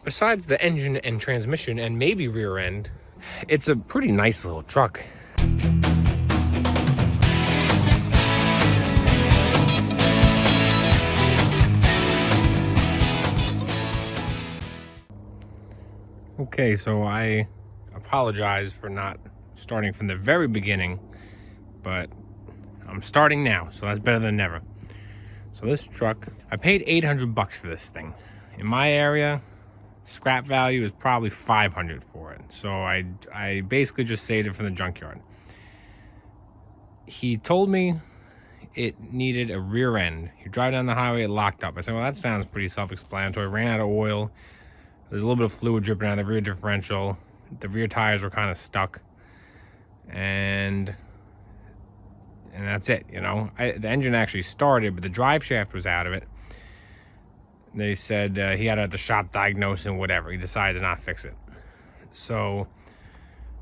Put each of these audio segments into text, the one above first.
besides the engine and transmission and maybe rear end, it's a pretty nice little truck. Okay, so I apologize for not starting from the very beginning, but I'm starting now, so that's better than never. So this truck, I paid 800 bucks for this thing. In my area, scrap value is probably 500 for it. So I basically just saved it from the junkyard. He told me it needed a rear end. You drive down the highway, it locked up. I said, well, that sounds pretty self-explanatory. Ran out of oil. There's a little bit of fluid dripping out of the rear differential. The rear tires were kind of stuck. And that's it, you know. The engine actually started, but the drive shaft was out of it. They said he had it at the shop diagnosed and whatever. He decided to not fix it. So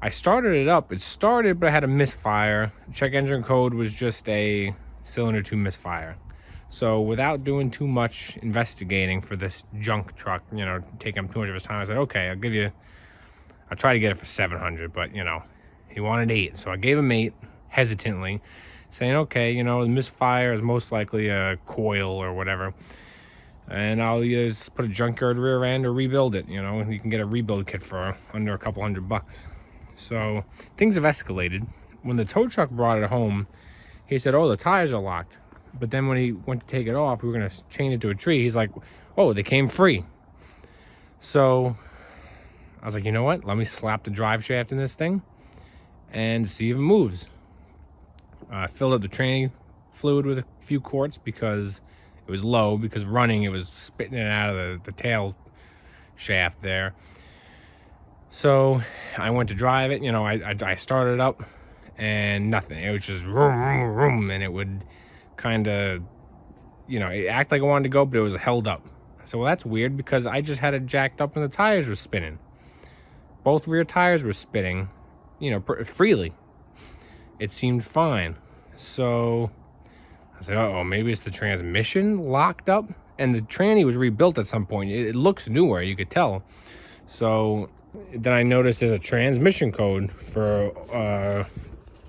I started it up. It started, but I had a misfire. Check engine code was just a cylinder 2 misfire. So without doing too much investigating for this junk truck, you know, taking up too much of his time, I said, okay, I'll try to get it for 700, but, you know, he wanted 8. So I gave him 8, hesitantly, saying, okay, you know, the misfire is most likely a coil or whatever. And I'll either put a junkyard rear end or rebuild it, you know. You can get a rebuild kit for under a couple $100. So things have escalated. When the tow truck brought it home, he said, oh, the tires are locked. But then when he went to take it off, we were going to chain it to a tree. He's like, oh, they came free. So I was like, you know what? Let me slap the drive shaft in this thing and see if it moves. I filled up the tranny fluid with a few quarts because it was low, because running, it was spitting it out of the tail shaft there. So I went to drive it, you know, I started it up and nothing. It was just vroom, vroom, vroom, and it would kind of, you know, it acted like it wanted to go, but it was held up. So well, that's weird, because I just had it jacked up and the tires were spinning. Both rear tires were spinning, you know, freely. It seemed fine. So I said, uh-oh, maybe it's the transmission locked up. And the tranny was rebuilt at some point. It looks newer, you could tell. So then I noticed there's a transmission code for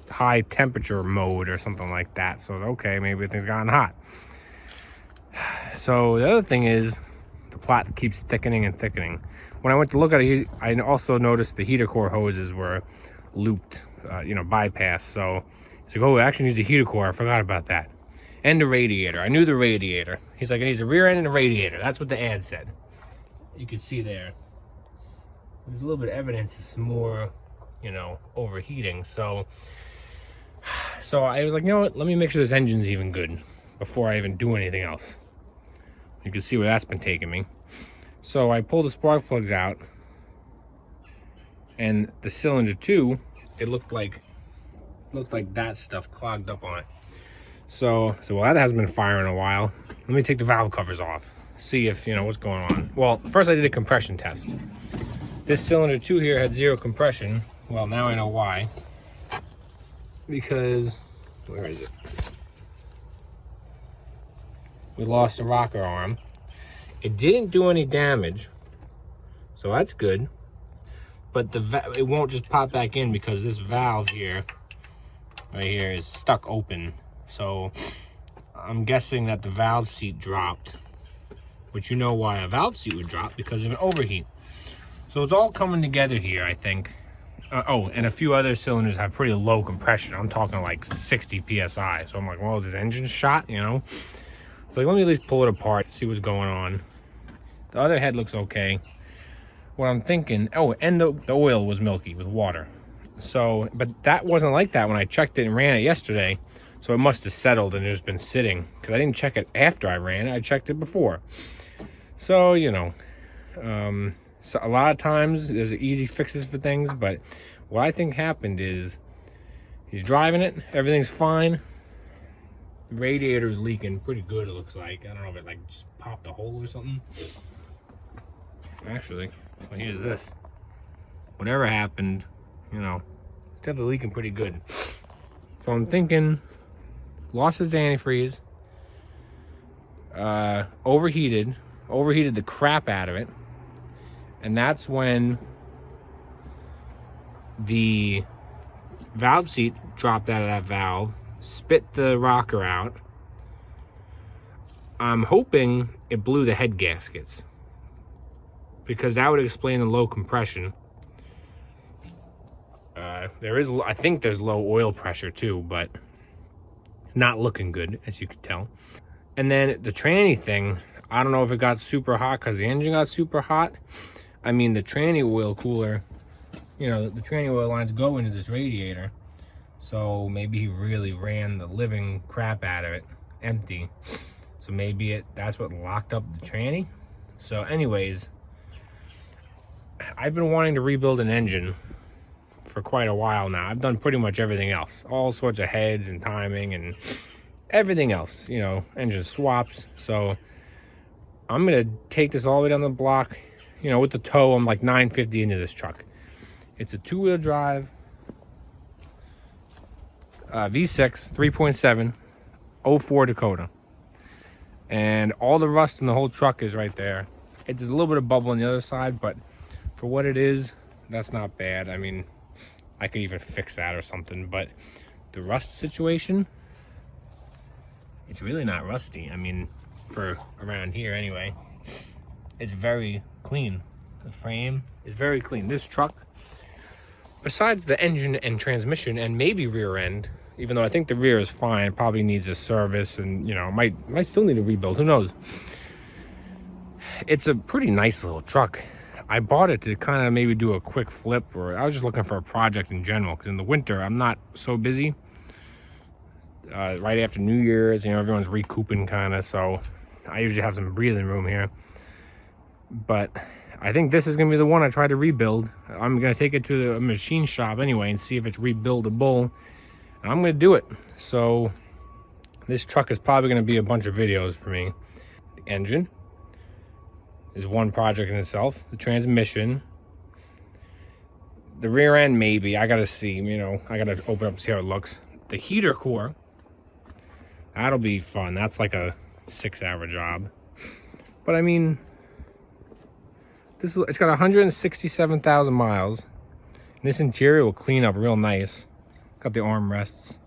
high temperature mode or something like that. So okay, maybe things gotten hot. So the other thing is the plot keeps thickening and thickening. When I went to look at it, I also noticed the heater core hoses were looped, you know, bypassed. So he's like, oh, it actually needs a heater core. I forgot about that. And the radiator. I knew the radiator. He's like, it needs a rear end and a radiator. That's what the ad said. You can see there. There's a little bit of evidence of some more, you know, overheating. So I was like, you know what? Let me make sure this engine's even good before I even do anything else. You can see where that's been taking me. So I pulled the spark plugs out, and the cylinder 2, it looked like that stuff clogged up on it. So well, that hasn't been firing in a while. Let me take the valve covers off, see if, you know, what's going on. Well, first I did a compression test. This cylinder 2 here had 0 compression. Well, now I know why. Because, where is it? We lost the rocker arm. It didn't do any damage, so that's good. But it won't just pop back in because this valve here, right here, is stuck open. So I'm guessing that the valve seat dropped, which you know why a valve seat would drop, because of an overheat. So it's all coming together here, I think. Oh, and a few other cylinders have pretty low compression. I'm talking like 60 PSI. So I'm like, well, is this engine shot, you know? It's like, let me at least pull it apart, see what's going on. The other head looks okay. What I'm thinking, oh, and the oil was milky with water. So, but that wasn't like that when I checked it and ran it yesterday. So it must have settled and just been sitting, because I didn't check it after I ran it. I checked it before. So, you know, so a lot of times there's easy fixes for things, but what I think happened is he's driving it, everything's fine. The radiator's leaking pretty good, it looks like. I don't know if it like just popped a hole or something. Actually, well, here's this. Whatever happened, you know, it's definitely leaking pretty good. So I'm thinking, lost his antifreeze, overheated the crap out of it, And that's when the valve seat dropped out of that valve, spit the rocker out. I'm hoping it blew the head gaskets, because that would explain the low compression. I think there's low oil pressure too, but it's not looking good, as you can tell. And then the tranny thing, I don't know if it got super hot because the engine got super hot. I mean, the tranny oil cooler, you know, the tranny oil lines go into this radiator. So maybe he really ran the living crap out of it empty. So maybe that's what locked up the tranny. So anyways, I've been wanting to rebuild an engine for quite a while now. I've done pretty much everything else. All sorts of heads and timing and everything else, you know, engine swaps. So I'm gonna take this all the way down the block. You know, with the tow, I'm like 950 into this truck. It's a two-wheel drive, V6, 3.7, 04 Dakota. And all the rust in the whole truck is right there. There's a little bit of bubble on the other side, but for what it is, that's not bad. I mean, I could even fix that or something, but the rust situation, it's really not rusty. I mean, for around here anyway, it's very clean. The frame is very clean. This truck, besides the engine and transmission and maybe rear end, even though I think the rear is fine, probably needs a service and, you know, might still need a rebuild, who knows. It's a pretty nice little truck. I bought it to kind of maybe do a quick flip, or I was just looking for a project in general, because in the winter I'm not so busy. Right after New Year's, you know, everyone's recouping kind of, so I usually have some breathing room here. But I think this is going to be the one I try to rebuild. I'm going to take it to the machine shop anyway and see if it's rebuildable. And I'm going to do it. So this truck is probably going to be a bunch of videos for me. The engine is one project in itself. The transmission, the rear end, maybe. I got to see, you know, I got to open up and see how it looks. The heater core, that'll be fun. That's like a 6-hour job. But I mean, it's got 167,000 miles. And this interior will clean up real nice. Got the armrests.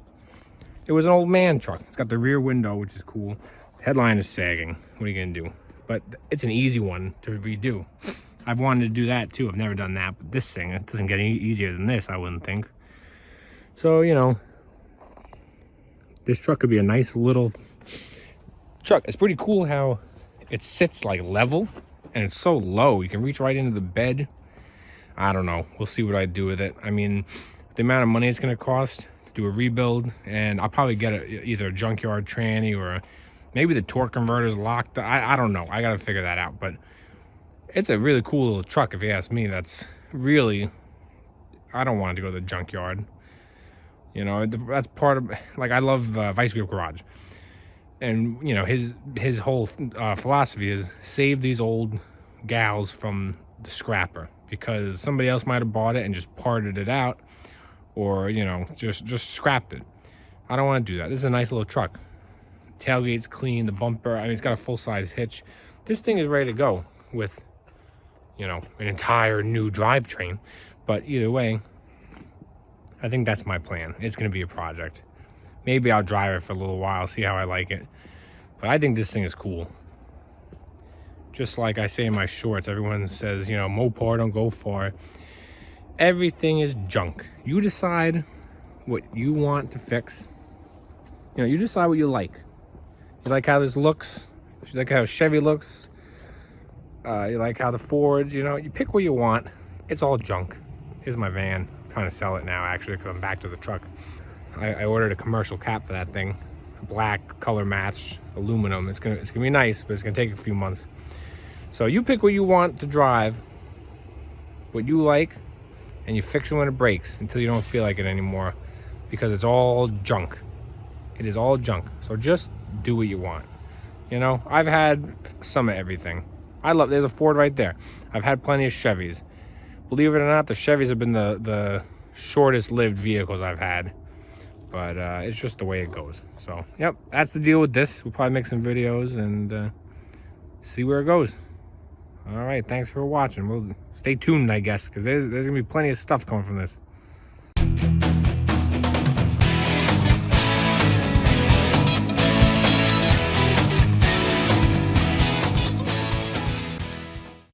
It was an old man truck. It's got the rear window, which is cool. The headline is sagging. What are you gonna do? But it's an easy one to redo. I've wanted to do that too. I've never done that, but this thing, it doesn't get any easier than this, I wouldn't think. So, you know, this truck could be a nice little truck. It's pretty cool how it sits like level and it's so low. You can reach right into the bed. I don't know. We'll see what I do with it. I mean, the amount of money it's going to cost to do a rebuild, and I'll probably get either a junkyard tranny or maybe the torque converter's locked. I don't know. I got to figure that out. But it's a really cool little truck, if you ask me. That's really, I don't want it to go to the junkyard. You know, that's part of, like, I love Vice Grip Garage. And, you know, his whole philosophy is save these old gals from the scrapper, because somebody else might have bought it and just parted it out, or, you know, just scrapped it. I don't want to do that. This is a nice little truck. Tailgate's clean, the bumper, I mean, it's got a full-size hitch. This thing is ready to go with, you know, an entire new drivetrain. But either way, I think that's my plan. It's going to be a project. Maybe I'll drive it for a little while, see how I like it. But I think this thing is cool. Just like I say in my shorts, everyone says, you know, Mopar, don't go far. Everything is junk. You decide what you want to fix. You know, you decide what you like. You like how this looks. You like how Chevy looks. You like how the Fords, you know, you pick what you want. It's all junk. Here's my van. I'm trying to sell it now, actually, because I'm back to the truck. I ordered a commercial cap for that thing. Black, color match, aluminum. It's gonna be nice, but it's gonna take a few months. So you pick what you want to drive, what you like, and you fix it when it breaks until you don't feel like it anymore, because it's all junk. It is all junk. So just do what you want. You know, I've had some of everything. There's a Ford right there. I've had plenty of Chevys. Believe it or not, the Chevys have been the shortest lived vehicles I've had. But it's just the way it goes. So, yep, that's the deal with this. We'll probably make some videos and see where it goes. All right, thanks for watching. We'll stay tuned, I guess, because there's gonna be plenty of stuff coming from this.